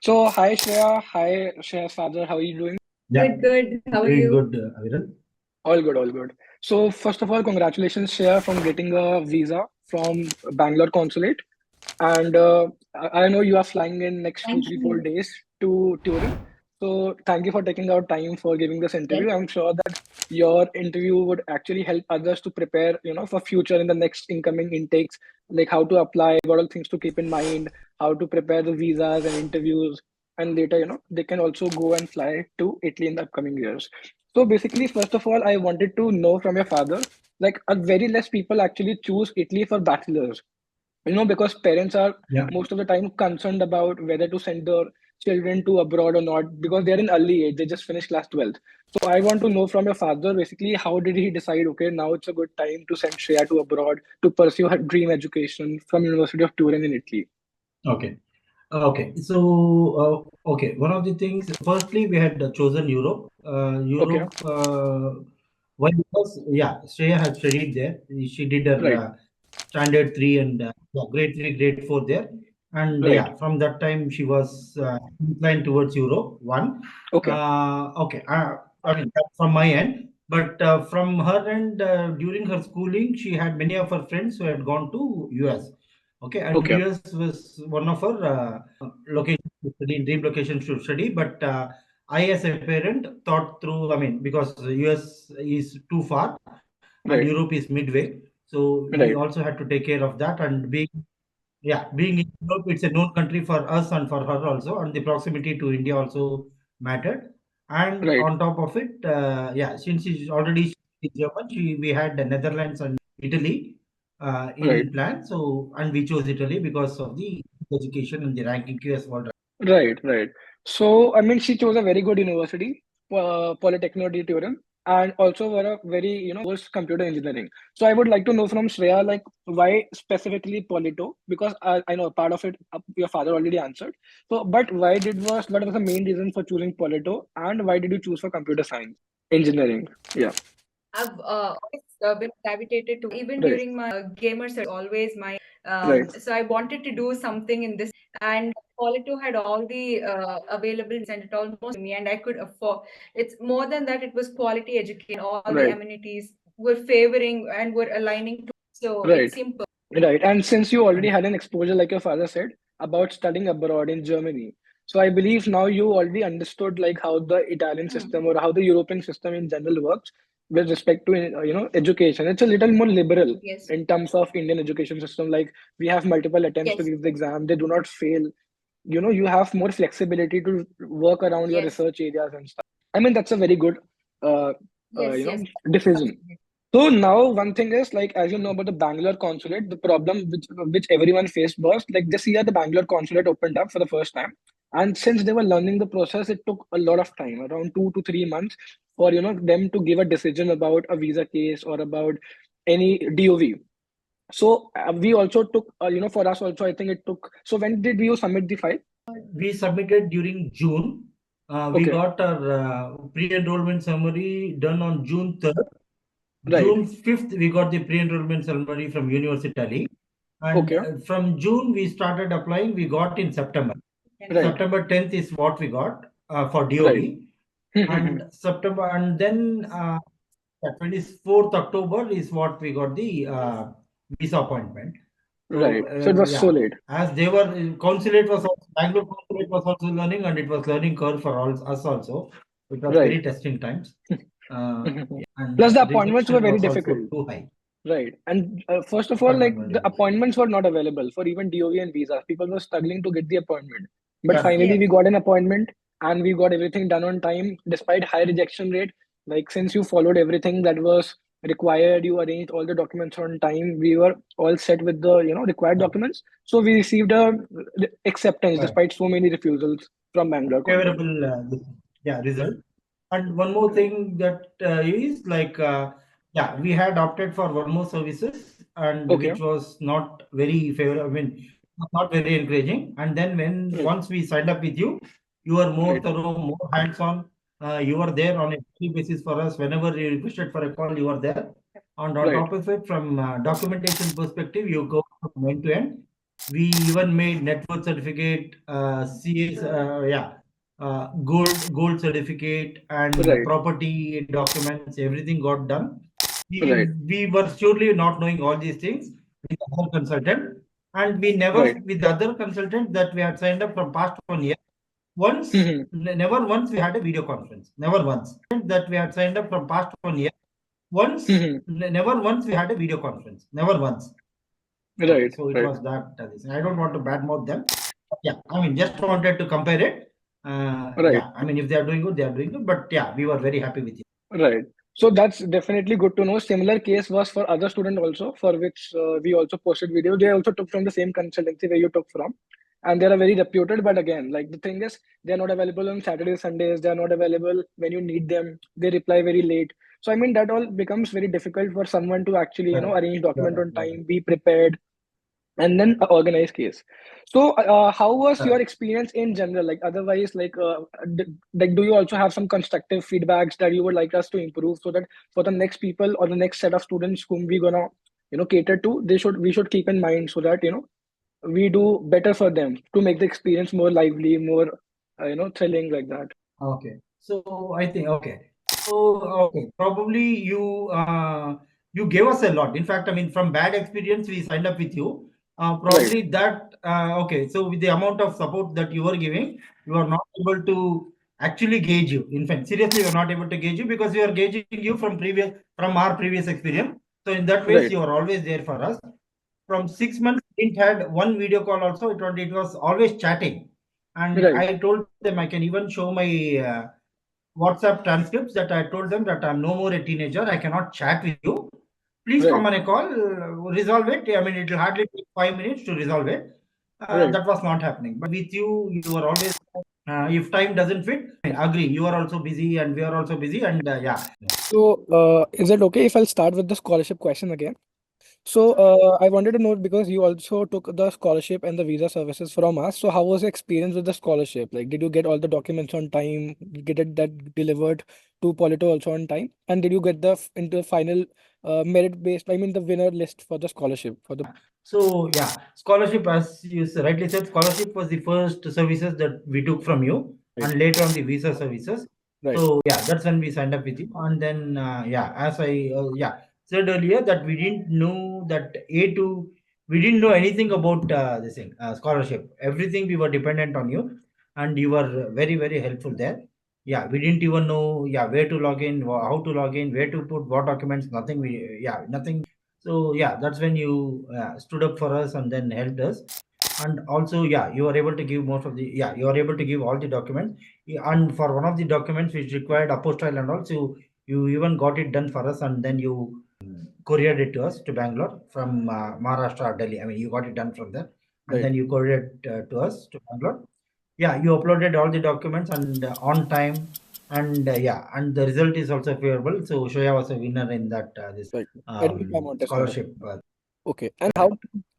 So, hi Shreya. Hi Shreya's father. How are you doing? Yeah, Good. How are doing you? good, Aviral. All good, all good. So, first of all, congratulations, Shreya, from getting a visa from Bangalore consulate. And I know you are flying in next two, Thank three, four you. days to Turin. So, thank you for taking out time for giving this Yes. interview. I'm sure that your interview would actually help others to prepare, for future in the next incoming intakes, like how to apply, what are things to keep in mind, how to prepare the visas and interviews, and later, they can also go and fly to Italy in the upcoming years. So basically, first of all, I wanted to know from your father, like a very less people actually choose Italy for bachelors, because parents are Yeah, most of the time concerned about whether to send their children to abroad or not because they're in early age, they just finished class 12th. So I want to know from your father, basically, how did he decide, okay, now it's a good time to send Shreya to abroad to pursue her dream education from University of Turin in Italy? okay. Okay. So, okay. One of the things, firstly, we had chosen Europe. Okay. Why? Because, yeah, Shreya had studied there. She did her Right. standard three and yeah, grade three, grade four there. And Right. yeah, from that time, she was inclined towards Europe. One. Okay. Okay. I mean, that's from my end. But from her end, during her schooling, she had many of her friends who had gone to US. Okay, and Okay. US was one of her locations to study, dream locations to study. But I, as a parent, thought through. I mean, because the US is too far and Right. Europe is midway, so we Right. also had to take care of that. And being in Europe, it's a known country for us and for her also, and the proximity to India also mattered. And Right. on top of it, yeah, since she's already German, we had the Netherlands and Italy Right. in plan. So, and we chose Italy because of the education and the ranking QS world. Right, right. So, I mean, she chose a very good university, Politecnico di Torino, and also were a very, was computer engineering. So, I would like to know from Shreya, like, why specifically Polito? Because I know part of it your father already answered. So, but what was the main reason for choosing Polito, and why did you choose for computer science engineering? Yeah, I've always been gravitated to even right, during my gamer search, always my right, so I wanted to do something in this and Polito had all the available and it almost me and I could afford it's more than that it was quality education all the right, amenities were favoring and were aligning to so right. it's simple. Right. And since you already And had an exposure, like your father said, about studying abroad in Germany, so I believe now you already understood like how the Italian Hmm. system or how the European system in general works with respect to education. It's a little more liberal Yes. in terms of Indian education system. Like we have multiple attempts to Yes. give the exam, they do not fail. You have more flexibility to work around your Yes. research areas and stuff. I mean, that's a very good uh, Yes. Yes. decision. So now one thing is like as you know about the Bangalore consulate, the problem which everyone faced was like this year the Bangalore consulate opened up for the first time, and since they were learning the process, it took a lot of time, around 2 to 3 months, for them to give a decision about a visa case or about any DOV. So we also took for us also I think it took. So when did you submit the file? we submitted during June. We Okay, got our pre-enrollment summary done on June 3rd. right, June 5th, we got the pre-enrollment summary from University Italy. And okay, from June, we started applying. We got in September. right, September 10th is what we got for right, DOV. And September, and then 24th October is what we got the visa appointment. So, right. So it was so yeah, late. as they were, consulate was also, Bangalore consulate was also learning, and it was learning curve for all us also. It was Right. very testing times. Yeah, and Plus the appointments were rejection very was also difficult. too high. Right. And first of all, like Appointment the very difficult. appointments were not available for even DOV and visas. People were struggling to get the appointment. But Correct. finally, Yes. we got an appointment and we got everything done on time despite high rejection rate. Like, since you followed everything that was required, you arranged all the documents on time, we were all set with the, required Correct. documents. So we received a acceptance Correct. despite so many refusals from Bangalore consulate. Favorable yeah, result. And one more Right. thing that is like, yeah, we had opted for one more services, and Okay. which was not very favorable. I mean, not very encouraging. And then when Right. once we signed up with you, you are more Right. thorough, more hands-on. You were there on a daily basis for us. Whenever you requested for a call, you were there. And on Right. top of it, from documentation perspective, you go from end to end. We even made network certificate, CS, gold certificate, and Right. property documents. Everything got done. Right. We were surely not knowing all these things with the other consultant, and we never Right. with the other consultant that we had signed up from past 1 year. Never once we had a video conference. Never once that we had signed up from past 1 year. Never once we had a video conference. Never once. Okay, Right. so it Right. was that. I don't want to badmouth them. Yeah, I mean, just wanted to compare it. Right. Yeah, I mean, if they are doing good, they are doing good. But yeah, we were very happy with it. Right. So that's definitely good to know. Similar case was for other student also, for which we also posted video. They also took from the same consultancy where you took from, and they are very reputed. But again, like the thing is, they are not available on Saturdays, Sundays. They are not available when you need them. They reply very late. So I mean that all becomes very difficult for someone to actually Correct. arrange document on Correct. time, be prepared, and then a organized case. So how was your experience in general, like otherwise, like like do you also have some constructive feedbacks that you would like us to improve, so that for the next people or the next set of students whom we gonna cater to, we should keep in mind, so that we do better for them to make the experience more lively, more thrilling, like that. Okay. So I think okay. Probably you gave us a lot. In fact, I mean, from bad experience, we signed up with you. Right. Probably that okay. So with the amount of support that you were giving, you are not able to actually gauge you. In fact, seriously, we are not able to gauge you because we are gauging you from our previous experience. So in that ways, Right. you are always there for us. From 6 months, we had one video call also. It was always chatting. And Right. I told them I can even show my WhatsApp transcripts that I told them that I'm no more a teenager. I cannot chat with you. Please Right. come on a call, resolve it. I mean, it will hardly take 5 minutes to resolve it. Right. That was not happening. But with you, you are always, if time doesn't fit, I agree. You are also busy and we are also busy. And yeah. So is it okay if I'll start with the scholarship question again? So I wanted to know, because you also took the scholarship and the visa services from us. So how was the experience with the scholarship? Like, did you get all the documents on time? Get it that delivered to Polito also on time? And did you get into the final merit based? I mean, the winner list for the scholarship for the. So yeah, scholarship, as you rightly said, scholarship was the first services that we took from you, Right. and later on the visa services. Right. So yeah, that's when we signed up with you, and then yeah, as I said earlier, that we didn't know that we didn't know anything about this thing, scholarship. Everything we were dependent on you, and you were very helpful there. Yeah, we didn't even know where to log in, how to log in, where to put what documents. Nothing. Nothing. So yeah, that's when you stood up for us and then helped us. And also, yeah, you were able to give you were able to give all the documents. And for one of the documents which required apostille and also, you even got it done for us, and then you couriered it to us to Bangalore from Maharashtra or Delhi. I mean, you got it done from there, and Right. then you couriered to us to Bangalore. Yeah, you uploaded all the documents and on time, and yeah, and the result is also favorable. So Shreya was a winner in that Right. Academic amount is correct. scholarship. Okay. And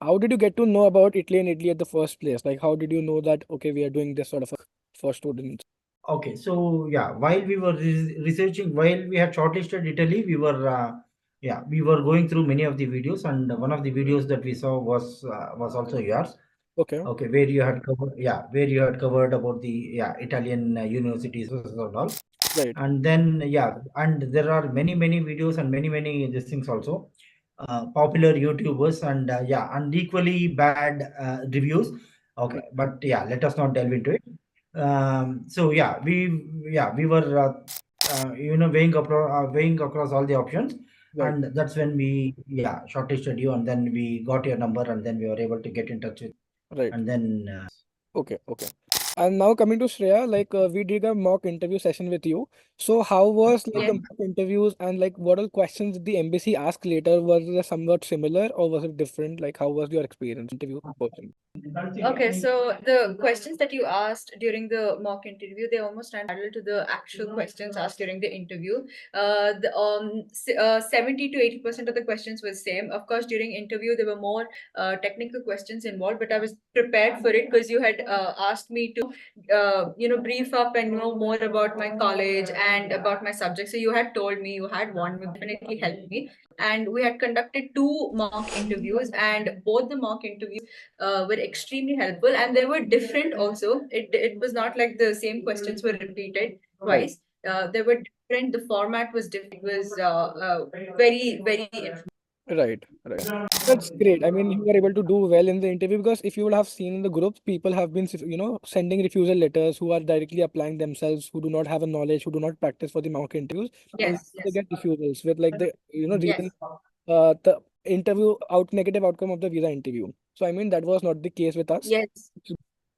how did you get to know about Italy and Italy at the first place? Like, how did you know that okay, we are doing this sort of for students? Okay, so yeah, while we were researching, while we had shortlisted Italy, we were going through many of the videos, and one of the videos that we saw was also yours. Okay. Okay, where you had covered about the Italian universities and all. Right. And then and there are many videos and many these things also, popular YouTubers, and and equally bad reviews. Okay, but yeah, let us not delve into it. So we were weighing across all the options, Right. and that's when we shortlisted you, and then we got your number, and then we were able to get in touch with, Right. and then Okay. Okay. And now coming to Shreya, like we did a mock interview session with you. So how was like the Yeah. mock interviews, and like what all questions did the embassy ask later? Was it somewhat similar or was it different? Like how was your experience interview person? Okay, so the questions that you asked during the mock interview, they almost ran parallel to the actual questions asked during the interview. 70 to 80% of the questions were same. Of course, during interview, there were more technical questions involved, but I was prepared for it because you had asked me brief up and know more about my college and about my subject. So you had told me, you had warned me, definitely helped me. And we had conducted two mock interviews, and both the mock interviews were extremely helpful, and they were different also. It was not like the same questions were repeated twice. They were different. The format was different. It was very, very Right, right. That's great. I mean, you were able to do well in the interview because if you would have seen in the groups, people have been, sending refusal letters who are directly applying themselves, who do not have a knowledge, who do not practice for the mock interviews, and yes, they yes, get refusals with like the, yes, reason, the interview out negative outcome of the visa interview. So I mean, that was not the case with us. yes,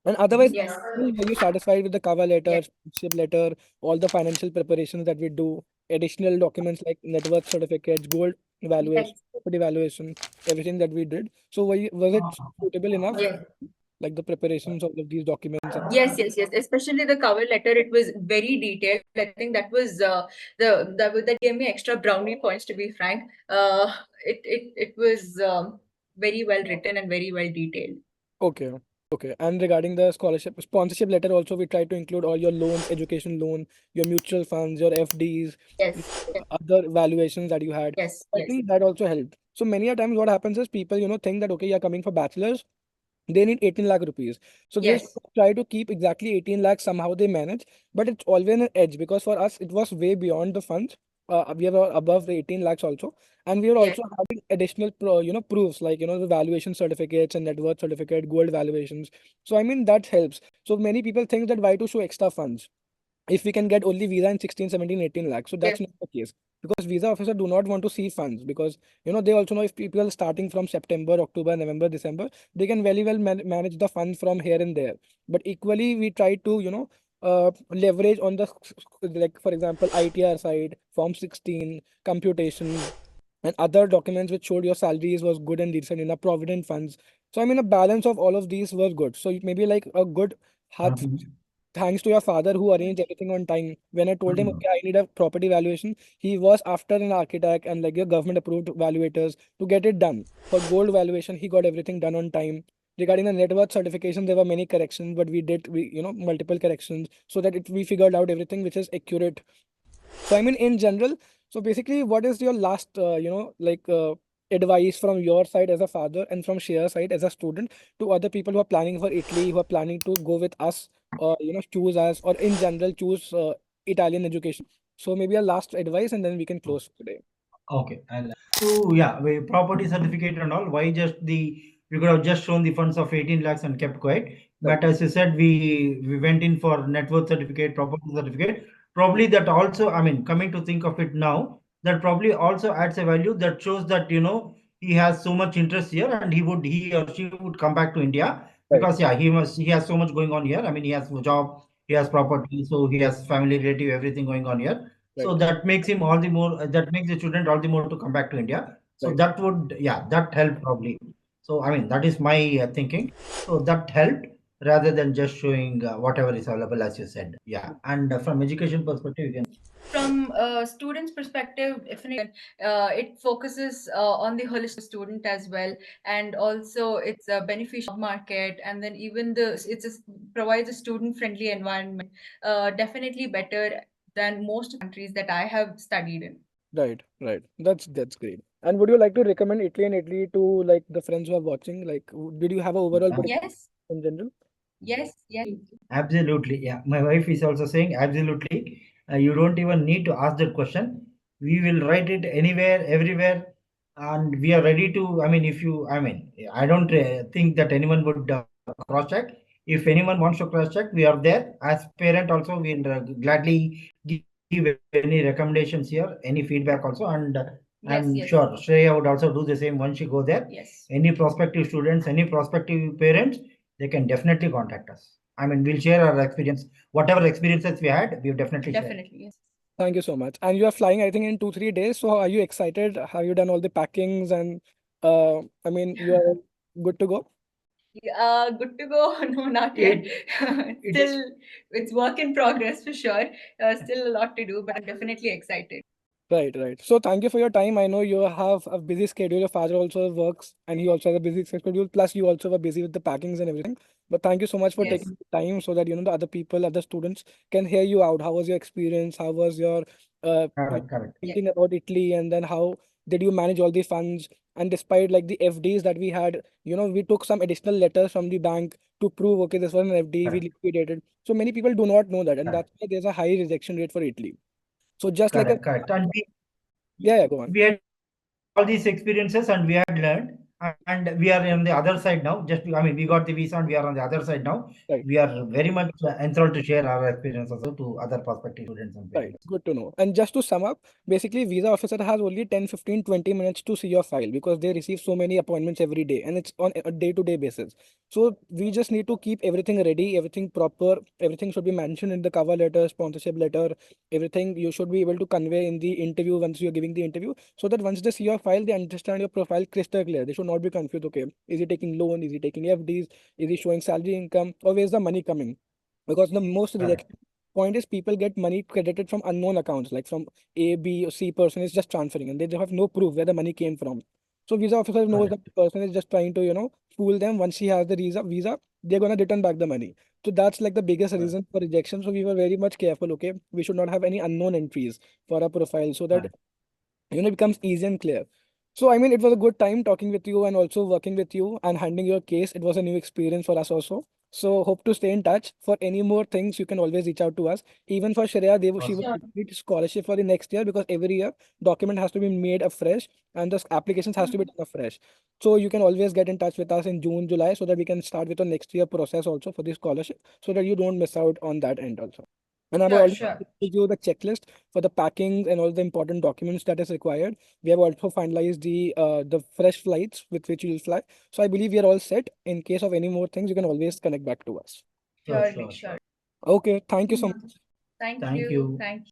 And otherwise, yes, were you satisfied with the cover letter, yes, sponsorship letter, all the financial preparations that we do, additional documents like net worth certificates, gold evaluation, yes, property evaluation, everything that we did. So was it suitable enough, yes. like the preparations of these documents? And Yes, yes, yes. Especially the cover letter, it was very detailed. I think that was that gave me extra brownie points. To be frank, it was very well written and very well detailed. okay, okay. And regarding the scholarship, sponsorship letter, also we try to include all your loans, education loan, your mutual funds, your FDs, Yes, yes, other valuations that you had. yes, I yes, think that also helped. So many a times what happens is people, think that okay, you're coming for bachelors, they need 18 lakh rupees. So they yes, try to keep exactly 18 lakhs, somehow they manage, but it's always an edge because for us it was way beyond the funds. We are above the 18 lakhs also, and we are yes, also having additional proofs like the valuation certificates and net worth certificate, gold valuations. So I mean that helps. So many people think that why to show extra funds if we can get only visa in 16, 17, 18 lakhs. So that's yes, not the case because visa officer do not want to see funds because they also know if people are starting from September, October, November, December, they can very well manage the funds from here and there. But equally, we try to leverage on the like for example ITR side, Form 16, computations, and other documents which showed your salaries was good and decent in a provident funds. So I mean a balance of all of these was good. So maybe like a good hard thanks to your father who arranged everything on time. When I told him, okay, I need a property valuation, he was after an architect and like your government approved valuators to get it done. For gold valuation, he got everything done on time. Regarding the net worth certification, there were many corrections, but we multiple corrections so that we figured out everything which is accurate. So I mean, in general, so basically, what is your last, advice from your side as a father and from Shreya's side as a student to other people who are planning for Italy, who are planning to go with us, or choose us, or in general choose Italian education. So maybe a last advice, and then we can close today. Okay. So yeah, property certificate and all. Why just we could have just shown the funds of 18 lakhs and kept quiet. Right, But as you said, we went in for net worth certificate, property certificate. Probably that also, I mean, coming to think of it now, that probably also adds a value that shows that he has so much interest here and he or she would come back to India right, because yeah, he has so much going on here. I mean, he has a job, he has property, so he has family, relative, everything going on here. So right, that makes him all the more, that makes the student all the more to come back to India. So right. that would, yeah, that helped probably. So, I mean, that is my thinking. So that helped rather than just showing whatever is available, as you said. Yeah. And from education perspective, you can. from a student's perspective, definitely it focuses on the holistic student as well, and also it's a beneficial market, and then even provides a student friendly environment, definitely better than most countries that I have studied in. Right, right. That's great. And would you like to recommend Italy and Italy to like the friends who are watching? Like, did you have a overall good Yes, in general? yes, yes, Absolutely. Yeah. My wife is also saying absolutely. You don't even need to ask that question. We will write it anywhere, everywhere, and we are ready to. I mean, if you, I mean, I don't think that anyone would cross check. If anyone wants to cross check, we are there. As parent, also, we'll gladly give any recommendations here, any feedback also, and I'm yes, sure yes, Shreya would also do the same once she go there. yes, Any prospective students, any prospective parents, they can definitely contact us. I mean, we'll share our experience. Whatever experiences we had, we've definitely shared. definitely, yes. Thank you so much. And you are flying, I think, in 2, 3 days. So are you excited? Have you done all the packings and I mean you are good to go? Good to go. No, not yet. It's Still, it's work in progress for sure. Still a lot to do, but I'm definitely excited. Right, right. So thank you for your time. I know you have a busy schedule. Your father also works and he also has a busy schedule. Plus you also were busy with the packings and everything. But thank you so much for Yes. taking the time so that the other people, other students can hear you out. How was your experience? How was your Correct, correct. Yeah. thinking about Italy, and then how did you manage all the funds? And despite like the FDs that we had, we took some additional letters from the bank to prove, okay, this was an FD, we Correct, liquidated. So many people do not know that, and correct, that's why there's a high rejection rate for Italy. So just like a, correct, correct. And yeah, yeah, go on. we had all these experiences and we had learned, and we are on the other side now. Just, I mean, we got the visa and we are on the other side now. Right. We are very much enthralled to share our experiences also to other prospective students and Right, parents. good to know. And just to sum up, basically, visa officer has only 10, 15, 20 minutes to see your file because they receive so many appointments every day and it's on a day-to-day basis. So we just need to keep everything ready, everything proper, everything should be mentioned in the cover letter, sponsorship letter, everything you should be able to convey in the interview once you're giving the interview, so that once they see your file, they understand your profile crystal clear. They should not be confused, okay, is he taking loan, is he taking FDs, is he showing salary income, or where's the money coming? Because the most Correct, rejection point is people get money credited from unknown accounts, like from A, B, or C person is just transferring, and they have no proof where the money came from. So visa officer knows correct, that the person is just trying to, fool them. Once he has the visa, they're gonna return back the money. So that's like the biggest correct, reason for rejection. So we were very much careful. Okay, we should not have any unknown entries for our profile, so that correct. it becomes easy and clear. So I mean, it was a good time talking with you and also working with you and handling your case. It was a new experience for us also. So hope to stay in touch. For any more things, you can always reach out to us. Even for Shreya, she would Awesome. need scholarship for the next year, because every year document has to be made afresh and the applications has to be done afresh. So you can always get in touch with us in June, July, so that we can start with the next year process also for the scholarship, so that you don't miss out on that end also. And I've Sure, already sure. given you the checklist for the packing and all the important documents that is required. We have also finalized the fresh flights with which you will fly. So I believe we are all set. In case of any more things, you can always connect back to us. Sure, Surely, sure, sure. sure. Okay, thank you so much. Thank Thank you. you. Thank you.